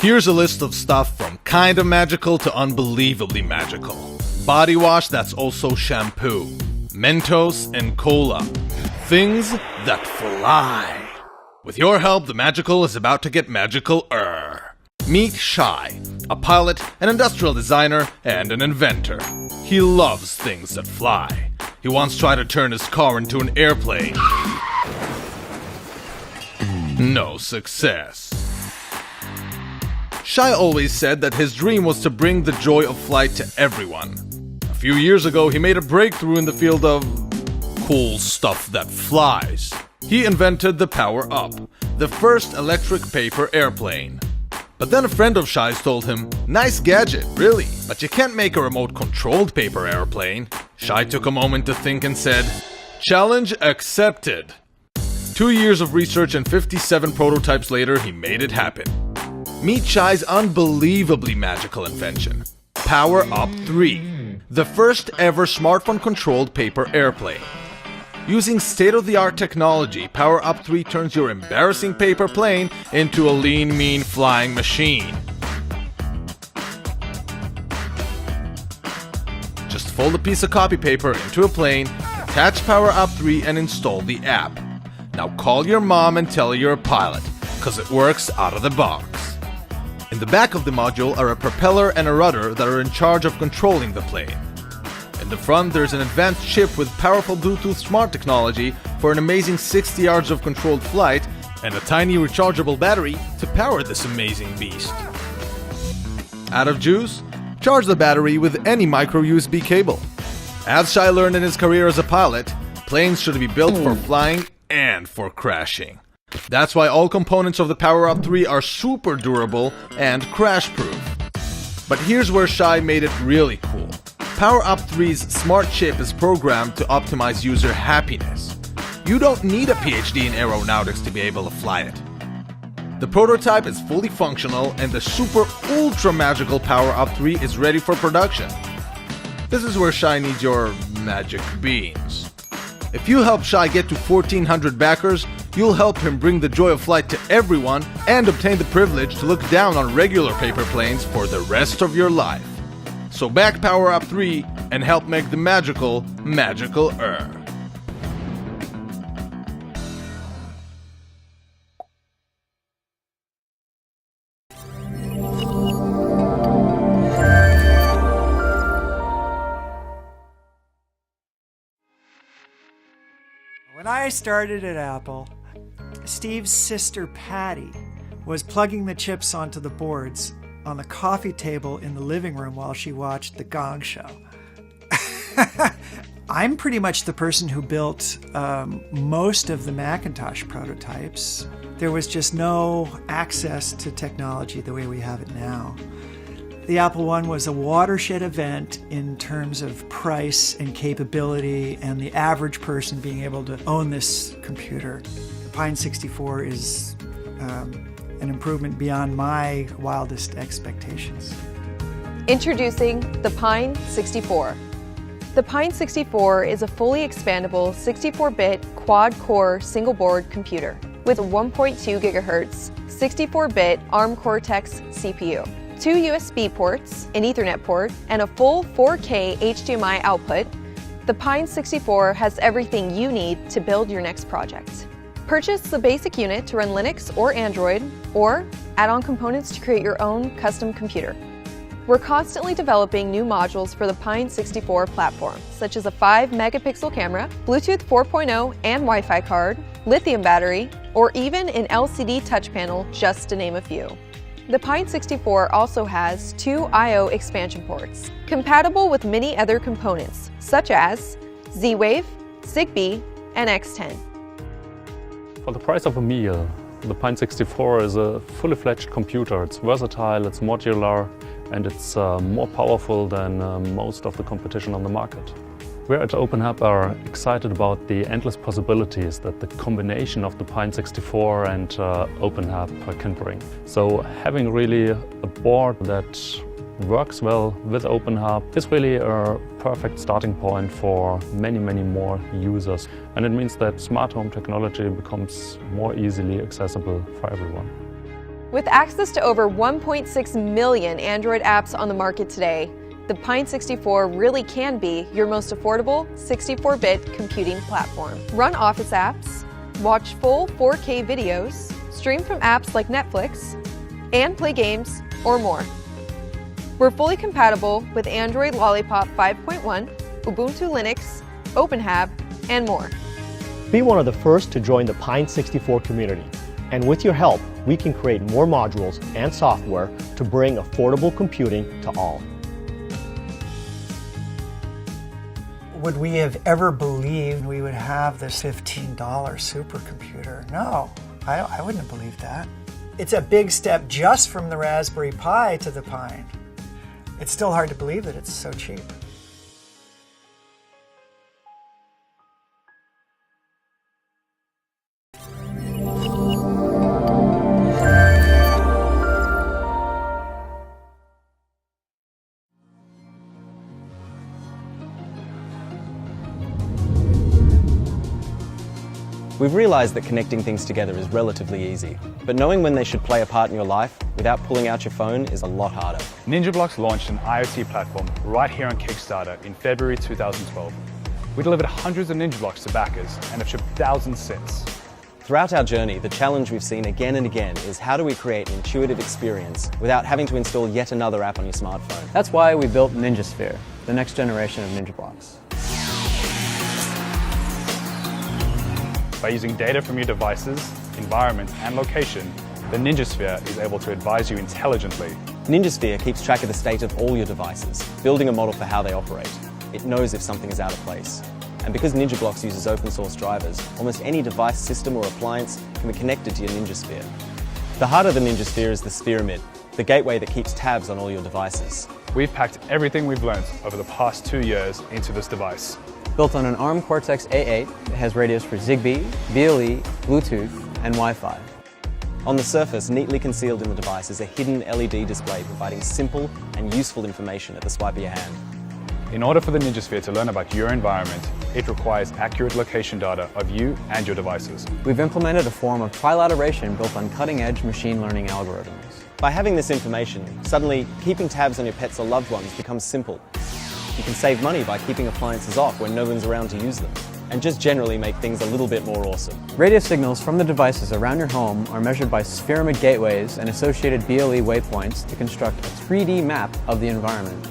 Here's a list of stuff from kinda magical to unbelievably magical. Body wash that's also shampoo. Mentos and cola. Things that fly. With your help, the magical is about to get magical-er. Meet Shai, a pilot, an industrial designer, and an inventor. He loves things that fly. He once tried to turn his car into an airplane. No success. Shai always said that his dream was to bring the joy of flight to everyone. A few years ago, he made a breakthrough in the field of cool stuff that flies. He invented the Power Up, the first electric paper airplane. But then a friend of Shai's told him, "Nice gadget, really, but you can't make a remote-controlled paper airplane." Shai took a moment to think and said, "Challenge accepted." 2 years of research and 57 prototypes later, he made it happen. Meet Shai's unbelievably magical invention, Power Up 3, the first ever smartphone-controlled paper airplane. Using state-of-the-art technology, Power Up 3 turns your embarrassing paper plane into a lean, mean flying machine. Just fold a piece of copy paper into a plane, attach Power Up 3 and install the app. Now call your mom and tell her you're a pilot, cause it works out of the box. In the back of the module are a propeller and a rudder that are in charge of controlling the plane. In the front, there's an advanced chip with powerful Bluetooth smart technology for an amazing 60 yards of controlled flight and a tiny rechargeable battery to power this amazing beast. Out of juice? Charge the battery with any micro USB cable. As Shai learned in his career as a pilot, planes should be built for flying and for crashing. That's why all components of the Power Up 3 are super durable and crash-proof. But here's where Shai made it really cool. Power Up 3's smart chip is programmed to optimize user happiness. You don't need a PhD in aeronautics to be able to fly it. The prototype is fully functional and the super ultra magical Power Up 3 is ready for production. This is where Shai needs your magic beans. If you help Shai get to 1,400 backers, you'll help him bring the joy of flight to everyone and obtain the privilege to look down on regular paper planes for the rest of your life. So back Power Up 3 and help make the magical, magical-er. When I started at Apple, Steve's sister Patty was plugging the chips onto the boards on the coffee table in the living room while she watched The Gong Show. I'm pretty much the person who built most of the Macintosh prototypes. There was just no access to technology the way we have it now. The Apple I was a watershed event in terms of price and capability and the average person being able to own this computer. The Pine 64 is an improvement beyond my wildest expectations. Introducing the Pine 64. The Pine 64 is a fully expandable 64-bit quad-core single-board computer with a 1.2 GHz 64-bit ARM Cortex CPU, 2 USB ports, an Ethernet port, and a full 4K HDMI output. The Pine 64 has everything you need to build your next project. Purchase the basic unit to run Linux or Android, or add on components to create your own custom computer. We're constantly developing new modules for the Pine 64 platform, such as a 5-megapixel camera, Bluetooth 4.0 and Wi-Fi card, lithium battery, or even an LCD touch panel, just to name a few. The Pine 64 also has 2 I/O expansion ports, compatible with many other components, such as Z-Wave, Zigbee, and X10. For the price of a meal, the Pine 64 is a fully fledged computer. It's versatile, it's modular, and it's more powerful than most of the competition on the market. We at OpenHub are excited about the endless possibilities that the combination of the Pine 64 and OpenHub can bring. So having really a board that works well with OpenHub is really a perfect starting point for many more users. And it means that smart home technology becomes more easily accessible for everyone. With access to over 1.6 million Android apps on the market today, the Pine 64 really can be your most affordable 64-bit computing platform. Run Office apps, watch full 4K videos, stream from apps like Netflix, and play games or more. We're fully compatible with Android Lollipop 5.1, Ubuntu Linux, OpenHAB, and more. Be one of the first to join the Pine 64 community. And with your help, we can create more modules and software to bring affordable computing to all. Would we have ever believed we would have this $15 supercomputer? No, I wouldn't have believed that. It's a big step just from the Raspberry Pi to the Pine. It's still hard to believe that it's so cheap. We've realized that connecting things together is relatively easy, but knowing when they should play a part in your life without pulling out your phone is a lot harder. NinjaBlox launched an IoT platform right here on Kickstarter in February 2012. We delivered hundreds of NinjaBlocks to backers and have shipped thousands since. Throughout our journey, the challenge we've seen again and again is how do we create an intuitive experience without having to install yet another app on your smartphone. That's why we built NinjaSphere, the next generation of NinjaBlocks. By using data from your devices, environment, and location, the NinjaSphere is able to advise you intelligently. NinjaSphere keeps track of the state of all your devices, building a model for how they operate. It knows if something is out of place. And because NinjaBlocks uses open source drivers, almost any device, system, or appliance can be connected to your NinjaSphere. The heart of the NinjaSphere is the Sphere-Emit, the gateway that keeps tabs on all your devices. We've packed everything we've learned over the past 2 years into this device. Built on an ARM Cortex-A8, it has radios for Zigbee, BLE, Bluetooth, and Wi-Fi. On the surface, neatly concealed in the device, is a hidden LED display providing simple and useful information at the swipe of your hand. In order for the NinjaSphere to learn about your environment, it requires accurate location data of you and your devices. We've implemented a form of trilateration built on cutting-edge machine learning algorithms. By having this information, suddenly keeping tabs on your pets or loved ones becomes simple. You can save money by keeping appliances off when no one's around to use them, and just generally make things a little bit more awesome. Radio signals from the devices around your home are measured by Sphere-Emit gateways and associated BLE waypoints to construct a 3D map of the environment.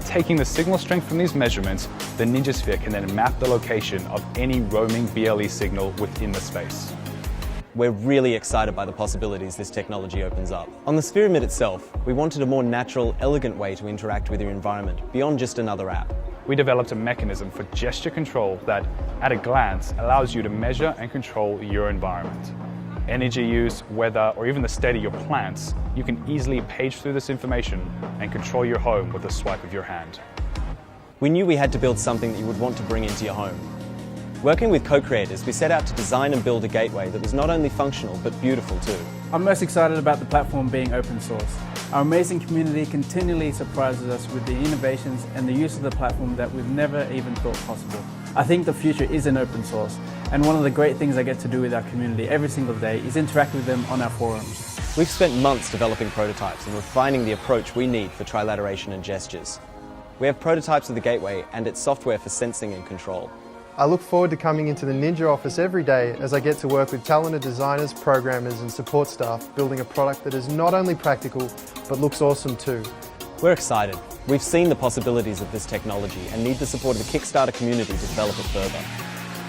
Taking the signal strength from these measurements, the NinjaSphere can then map the location of any roaming BLE signal within the space. We're really excited by the possibilities this technology opens up. On the Sphere-Emit itself, we wanted a more natural, elegant way to interact with your environment beyond just another app. We developed a mechanism for gesture control that, at a glance, allows you to measure and control your environment. Energy use, weather, or even the state of your plants, you can easily page through this information and control your home with a swipe of your hand. We knew we had to build something that you would want to bring into your home. Working with co-creators, we set out to design and build a gateway that was not only functional, but beautiful too. I'm most excited about the platform being open source. Our amazing community continually surprises us with the innovations and the use of the platform that we've never even thought possible. I think the future is in open source, and one of the great things I get to do with our community every single day is interact with them on our forums. We've spent months developing prototypes and refining the approach we need for trilateration and gestures. We have prototypes of the gateway and its software for sensing and control. I look forward to coming into the Ninja office every day as I get to work with talented designers, programmers and support staff building a product that is not only practical but looks awesome too. We're excited. We've seen the possibilities of this technology and need the support of the Kickstarter community to develop it further.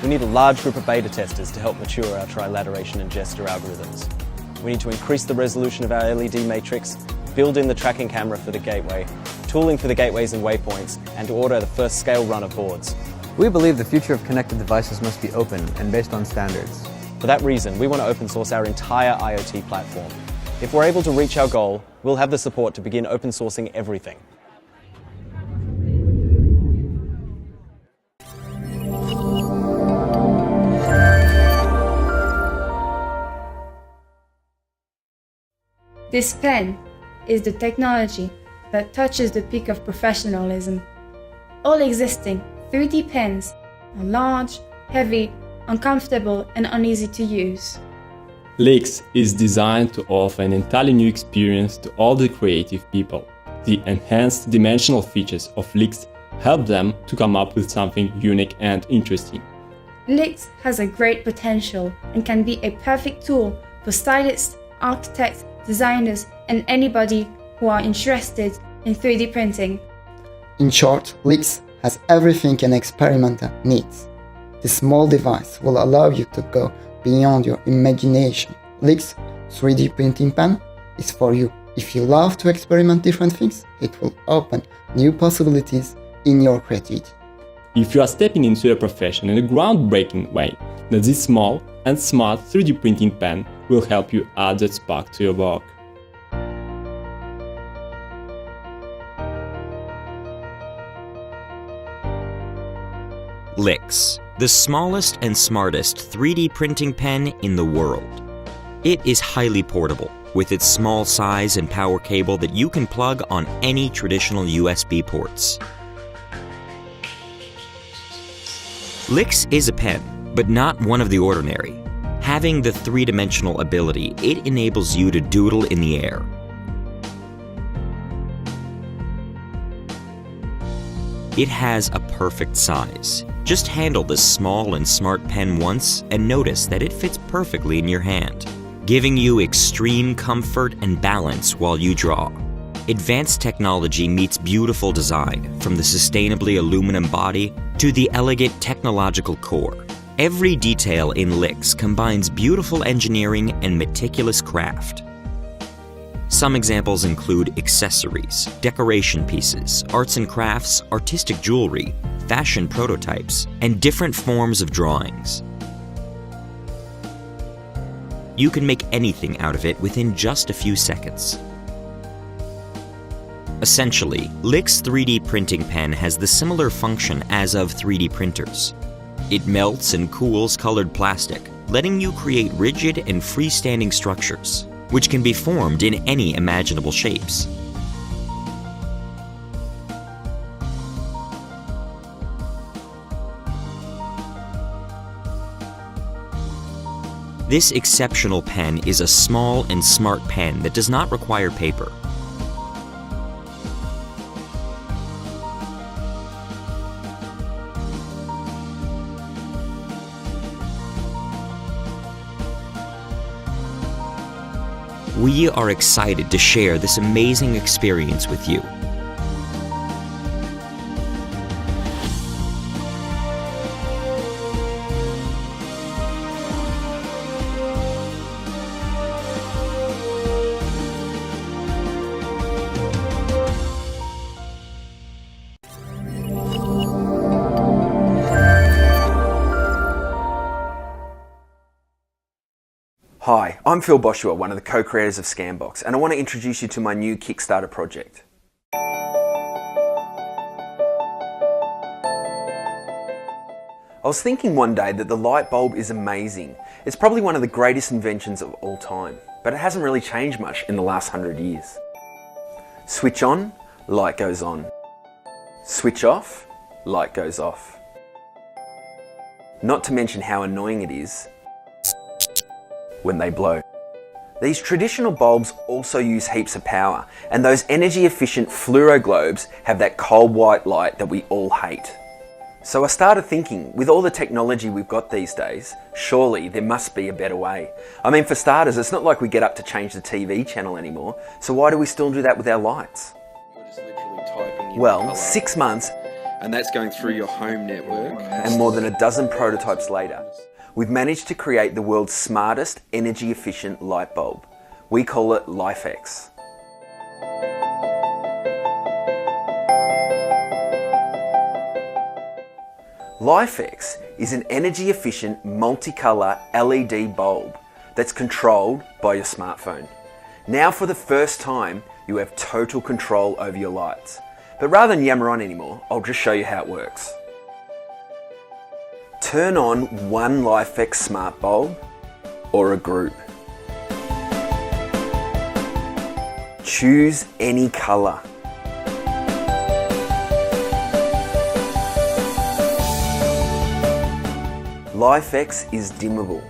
We need a large group of beta testers to help mature our trilateration and gesture algorithms. We need to increase the resolution of our LED matrix, build in the tracking camera for the gateway, tooling for the gateways and waypoints, and to order the first scale run of boards. We believe the future of connected devices must be open and based on standards. For that reason, we want to open source our entire IoT platform. If we're able to reach our goal, we'll have the support to begin open sourcing everything. This pen is the technology that touches the peak of professionalism. All existing 3D pens are large, heavy, uncomfortable, and uneasy to use. Lifx is designed to offer an entirely new experience to all the creative people. The enhanced dimensional features of Lifx help them to come up with something unique and interesting. Lifx has a great potential and can be a perfect tool for stylists, architects, designers, and anybody who are interested in 3D printing. In short, Lifx has everything an experimenter needs. This small device will allow you to go beyond your imagination. Lifx 3D printing pen is for you. If you love to experiment different things, it will open new possibilities in your creativity. If you are stepping into a profession in a groundbreaking way, then this small and smart 3D printing pen will help you add that spark to your work. Lifx, the smallest and smartest 3D printing pen in the world. It is highly portable, with its small size and power cable that you can plug on any traditional USB ports. Lifx is a pen, but not one of the ordinary. Having the three-dimensional ability, it enables you to doodle in the air. It has a perfect size. Just handle this small and smart pen once and notice that it fits perfectly in your hand, giving you extreme comfort and balance while you draw. Advanced technology meets beautiful design, from the sustainably aluminum body to the elegant technological core. Every detail in Lifx combines beautiful engineering and meticulous craft. Some examples include accessories, decoration pieces, arts and crafts, artistic jewelry, fashion prototypes, and different forms of drawings. You can make anything out of it within just a few seconds. Essentially, Lifx 3D printing pen has the similar function as of 3D printers. It melts and cools colored plastic, letting you create rigid and freestanding structures, which can be formed in any imaginable shapes. This exceptional pen is a small and smart pen that does not require paper. We are excited to share this amazing experience with you. Hi, I'm Phil Boshua, one of the co-creators of Scanbox, and I want to introduce you to my new Kickstarter project. I was thinking one day that the light bulb is amazing. It's probably one of the greatest inventions of all time, but it hasn't really changed much in the last 100 years. Switch on, light goes on. Switch off, light goes off. Not to mention how annoying it is when they blow. These traditional bulbs also use heaps of power, and those energy efficient fluoro globes have that cold white light that we all hate. So I started thinking, with all the technology we've got these days, surely there must be a better way. I mean, for starters, it's not like we get up to change the TV channel anymore, so why do we still do that with our lights? You're just literally typing in Well, colour, 6 months, and that's going through your home network. and more than a dozen prototypes later, we've managed to create the world's smartest, energy-efficient light bulb. We call it Lifx. Lifx is an energy-efficient, multicolour LED bulb that's controlled by your smartphone. Now, for the first time, you have total control over your lights. But rather than yammer on anymore, I'll just show you how it works. Turn on one Lifx smart bulb or a group. Choose any colour. Lifx is dimmable.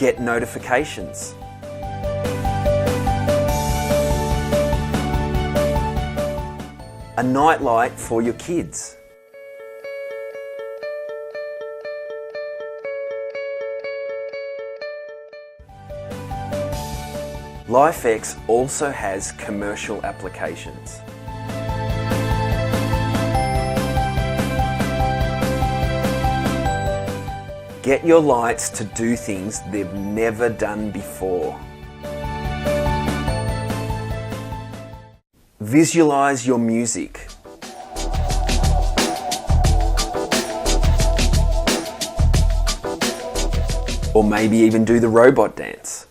get notifications. A nightlight for your kids. Lifx also has commercial applications. Get your lights to do things they've never done before. Visualize your music. Or maybe even do the robot dance.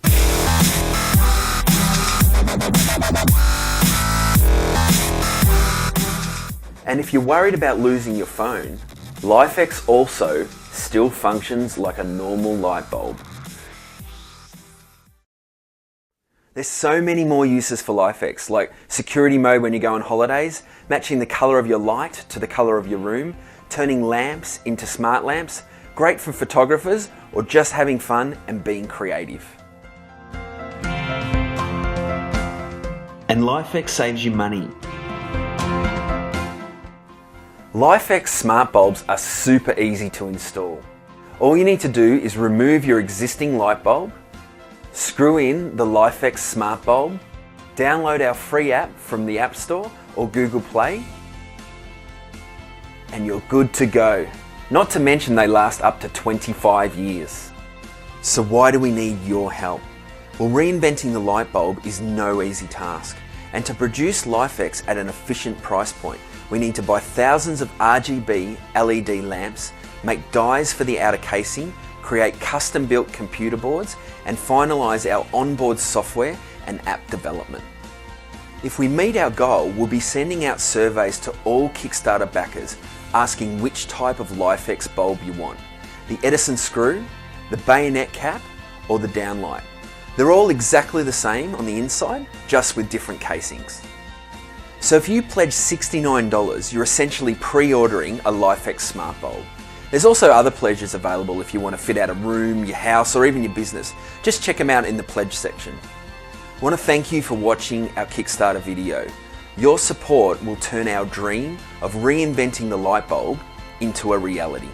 And if you're worried about losing your phone, Lifx also still functions like a normal light bulb. There's so many more uses for Lifx, like security mode when you go on holidays, matching the colour of your light to the colour of your room, turning lamps into smart lamps, great for photographers or just having fun and being creative. And Lifx saves you money. Lifx smart bulbs are super easy to install. All you need to do is remove your existing light bulb, screw in the Lifx smart bulb, download our free app from the App Store or Google Play, and you're good to go. Not to mention they last up to 25 years. So why do we need your help? Well, reinventing the light bulb is no easy task. And to produce Lifx at an efficient price point, we need to buy thousands of RGB LED lamps, make dies for the outer casing, create custom-built computer boards, and finalise our onboard software and app development. If we meet our goal, we'll be sending out surveys to all Kickstarter backers asking which type of Lifx bulb you want. The Edison screw, the bayonet cap, or the downlight. They're all exactly the same on the inside, just with different casings. So if you pledge $69, you're essentially pre-ordering a Lifx smart bulb. There's also other pledges available if you want to fit out a room, your house, or even your business. Just check them out in the pledge section. I want to thank you for watching our Kickstarter video. Your support will turn our dream of reinventing the light bulb into a reality.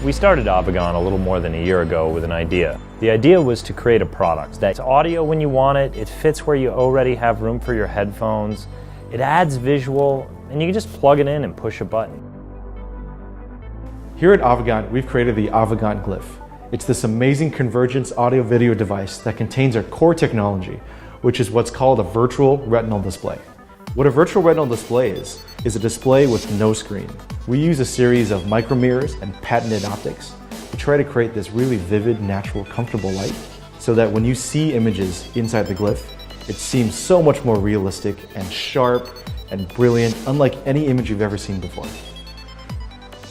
We started Avagon a little more than a year ago with an idea. The idea was to create a product that's audio when you want it, it fits where you already have room for your headphones, it adds visual, and you can just plug it in and push a button. Here at Avagon, we've created the Avagon Glyph. It's this amazing convergence audio-video device that contains our core technology, which is what's called a virtual retinal display. What a virtual retinal display is a display with no screen. We use a series of micromirrors and patented optics to try to create this really vivid, natural, comfortable light so that when you see images inside the Glyph, it seems so much more realistic and sharp and brilliant, unlike any image you've ever seen before.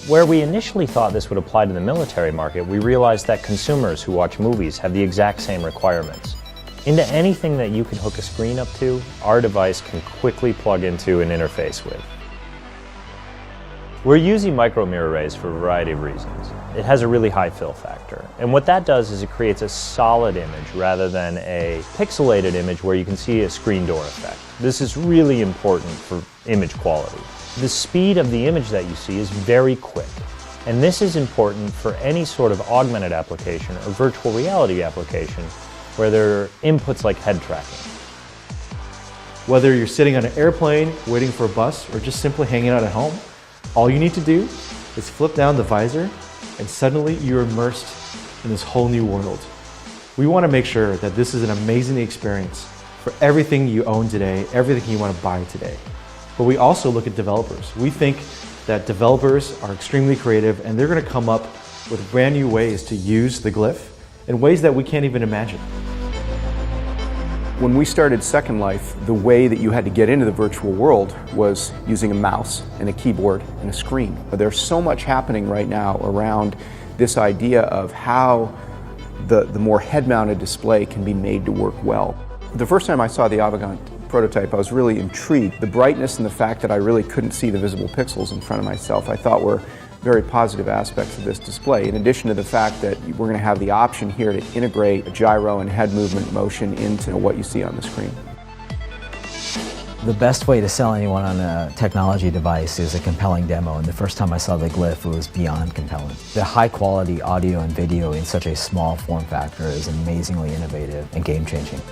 Where we initially thought this would apply to the military market, we realized that consumers who watch movies have the exact same requirements. Into anything that you can hook a screen up to, our device can quickly plug into and interface with. We're using micro mirror arrays for a variety of reasons. It has a really high fill factor, and what that does is it creates a solid image rather than a pixelated image where you can see a screen door effect. This is really important for image quality. The speed of the image that you see is very quick, and this is important for any sort of augmented application or virtual reality application where there are inputs like head tracking. Whether you're sitting on an airplane, waiting for a bus, or just simply hanging out at home, all you need to do is flip down the visor and suddenly you're immersed in this whole new world. We want to make sure that this is an amazing experience for everything you own today, everything you want to buy today. But we also look at developers. We think that developers are extremely creative and they're going to come up with brand new ways to use the Glyph in ways that we can't even imagine. When we started Second Life, the way that you had to get into the virtual world was using a mouse and a keyboard and a screen. But there's so much happening right now around this idea of how the more head-mounted display can be made to work well. The first time I saw the Avegant prototype, I was really intrigued. The brightness and the fact that I really couldn't see the visible pixels in front of myself, I thought were very positive aspects of this display, in addition to the fact that we're going to have the option here to integrate a gyro and head movement motion into what you see on the screen. The best way to sell anyone on a technology device is a compelling demo, and the first time I saw the Glyph, it was beyond compelling. The high-quality audio and video in such a small form factor is amazingly innovative and game-changing.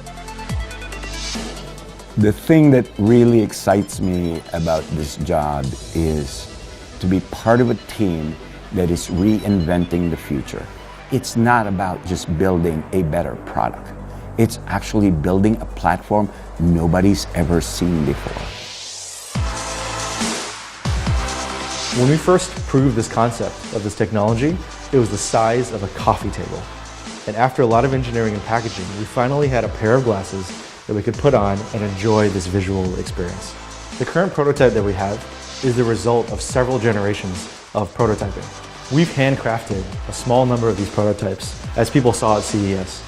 The thing that really excites me about this job is to be part of a team that is reinventing the future. It's not about just building a better product. It's actually building a platform nobody's ever seen before. When we first proved this concept of this technology, it was the size of a coffee table. And after a lot of engineering and packaging, we finally had a pair of glasses that we could put on and enjoy this visual experience. The current prototype that we have is the result of several generations of prototyping. We've handcrafted a small number of these prototypes, as people saw at CES.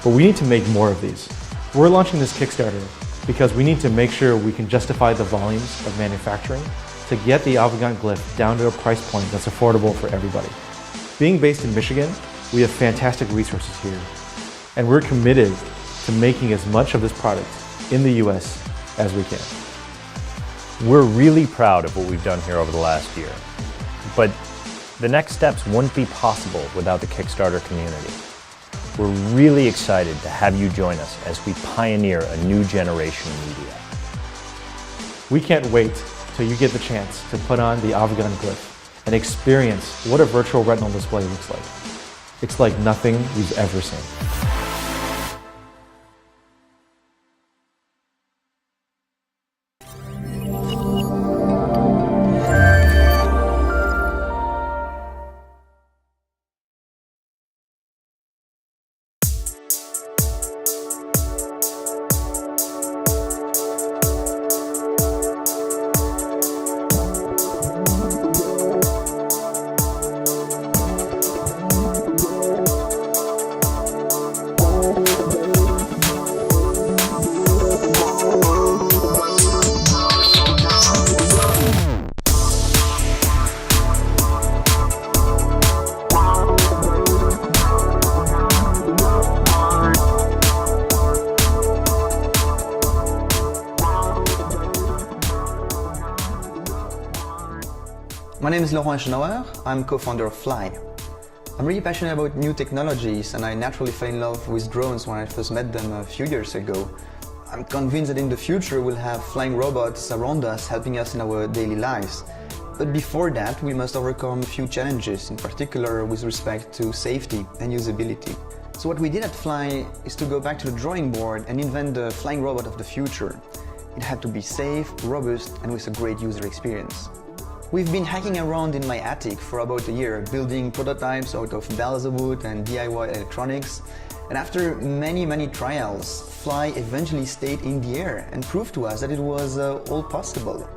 But we need to make more of these. We're launching this Kickstarter because we need to make sure we can justify the volumes of manufacturing to get the Avegant Glyph down to a price point that's affordable for everybody. Being based in Michigan, we have fantastic resources here, and we're committed to making as much of this product in the US as we can. We're really proud of what we've done here over the last year, but the next steps wouldn't be possible without the Kickstarter community. We're really excited to have you join us as we pioneer a new generation of media. We can't wait till you get the chance to put on the Avegant Glyph and experience what a virtual retinal display looks like. It's like nothing you've ever seen. My name is Laurent Schnauer. I'm co-founder of Fleye. I'm really passionate about new technologies, and I naturally fell in love with drones when I first met them a few years ago. I'm convinced that in the future we'll have flying robots around us helping us in our daily lives. But before that, we must overcome a few challenges, in particular with respect to safety and usability. So what we did at Fleye is to go back to the drawing board and invent the flying robot of the future. It had to be safe, robust, and with a great user experience. We've been hacking around in my attic for about a year, building prototypes out of balsa wood and DIY electronics. And after many trials, Fleye eventually stayed in the air and proved to us that it was all possible.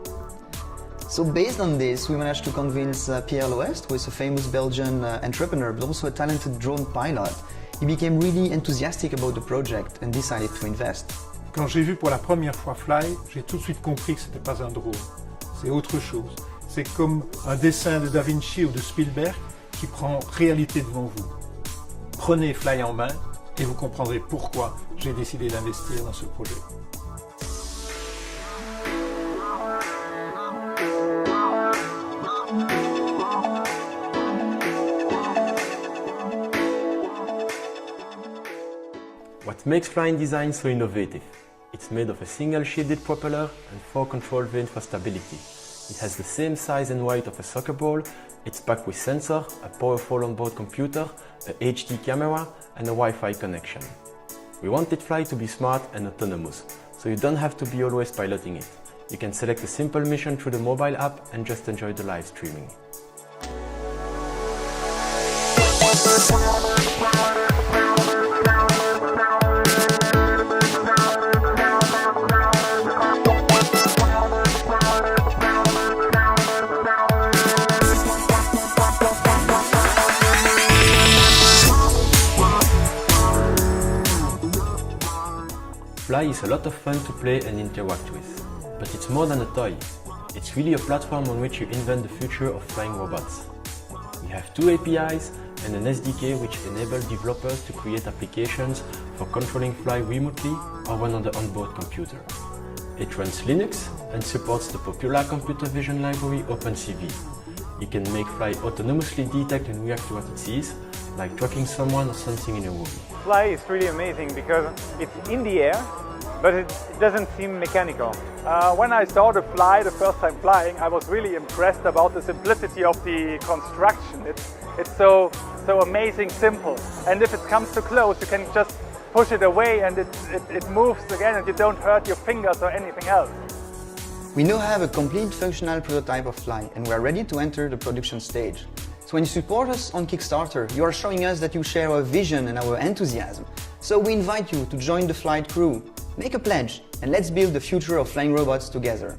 So based on this, we managed to convince Pierre Loest, who is a famous Belgian entrepreneur, but also a talented drone pilot. He became really enthusiastic about the project and decided to invest. Quand j'ai vu pour la première fois Fleye, j'ai tout de suite compris que ce n'était pas un drone, c'est autre chose. C'est comme un dessin de Da Vinci ou de Spielberg qui prend réalité devant vous. Prenez Fleye en main et vous comprendrez pourquoi j'ai décidé d'investir dans ce projet. What makes flying design so innovative? It's made of a single shielded propeller and 4 control vanes for stability. It has the same size and weight of a soccer ball. It's packed with sensor, a powerful onboard computer, a HD camera and a Wi-Fi connection. We wanted Fleye to be smart and autonomous, so you don't have to be always piloting it. You can select a simple mission through the mobile app and just enjoy the live streaming. Fleye is a lot of fun to play and interact with. But it's more than a toy. It's really a platform on which you invent the future of flying robots. We have 2 APIs and an SDK which enable developers to create applications for controlling Fleye remotely or when on the onboard computer. It runs Linux and supports the popular computer vision library OpenCV. You can make Fleye autonomously detect and react to what it sees, like tracking someone or something in a room. Fleye is really amazing because it's in the air, but it doesn't seem mechanical. When I saw the Fleye the first time flying, I was really impressed about the simplicity of the construction. It's so amazing simple. And if it comes too close, you can just push it away and it moves again and you don't hurt your fingers or anything else. We now have a complete functional prototype of Fleye and we are ready to enter the production stage. So when you support us on Kickstarter, you are showing us that you share our vision and our enthusiasm. So we invite you to join the flight crew, make a pledge, and let's build the future of flying robots together.